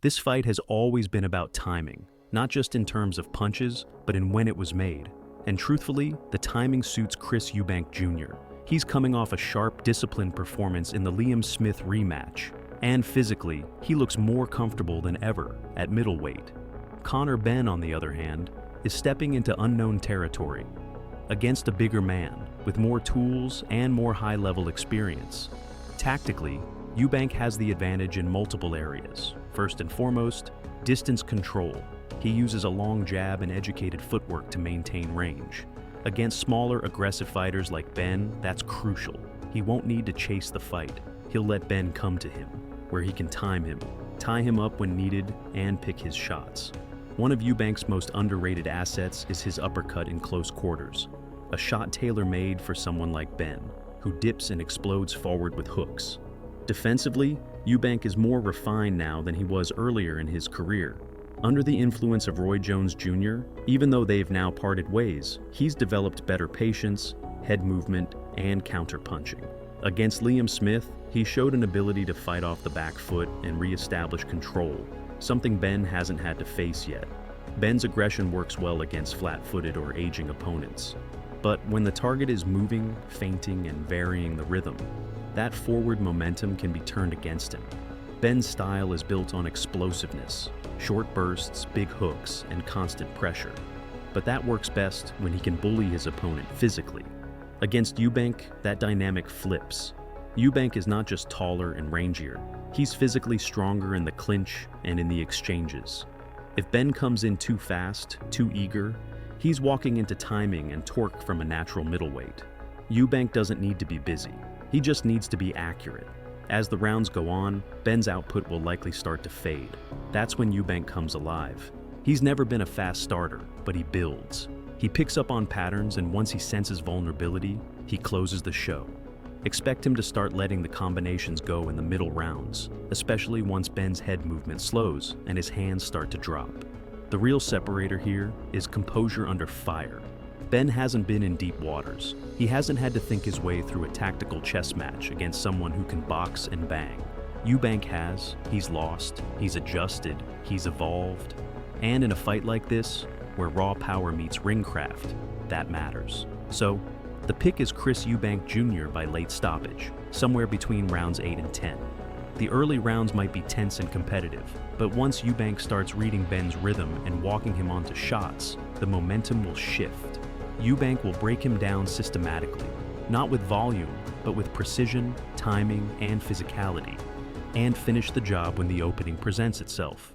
This fight has always been about timing, not just in terms of punches, but in when it was made. And truthfully, the timing suits Chris Eubank Jr. He's coming off a sharp, disciplined performance in the Liam Smith rematch, and physically, he looks more comfortable than ever at middleweight. Conor Benn, on the other hand, is stepping into unknown territory against a bigger man with more tools and more high-level experience. Tactically, Eubank has the advantage in multiple areas. First and foremost, distance control. He uses a long jab and educated footwork to maintain range. Against smaller, aggressive fighters like Benn, that's crucial. He won't need to chase the fight. He'll let Benn come to him, where he can time him, tie him up when needed, and pick his shots. One of Eubank's most underrated assets is his uppercut in close quarters, a shot tailor-made for someone like Benn, who dips and explodes forward with hooks. Defensively, Eubank is more refined now than he was earlier in his career. Under the influence of Roy Jones Jr., even though they've now parted ways, he's developed better patience, head movement, and counterpunching. Against Liam Smith, he showed an ability to fight off the back foot and re-establish control, something Benn hasn't had to face yet. Benn's aggression works well against flat-footed or aging opponents. But when the target is moving, feinting, and varying the rhythm, that forward momentum can be turned against him. Benn's style is built on explosiveness, short bursts, big hooks, and constant pressure. But that works best when he can bully his opponent physically. Against Eubank, that dynamic flips. Eubank is not just taller and rangier, he's physically stronger in the clinch and in the exchanges. If Benn comes in too fast, too eager, he's walking into timing and torque from a natural middleweight. Eubank doesn't need to be busy, he just needs to be accurate. As the rounds go on, Benn's output will likely start to fade. That's when Eubank comes alive. He's never been a fast starter, but he builds. He picks up on patterns, and once he senses vulnerability, he closes the show. Expect him to start letting the combinations go in the middle rounds, especially once Benn's head movement slows and his hands start to drop. The real separator here is composure under fire. Benn hasn't been in deep waters. He hasn't had to think his way through a tactical chess match against someone who can box and bang. Eubank has, he's lost, he's adjusted, he's evolved. And in a fight like this, where raw power meets ringcraft, that matters. So, the pick is Chris Eubank Jr. by late stoppage, somewhere between rounds 8 and 10. The early rounds might be tense and competitive, but once Eubank starts reading Benn's rhythm and walking him onto shots, the momentum will shift. Eubank will break him down systematically, not with volume, but with precision, timing, and physicality, and finish the job when the opening presents itself.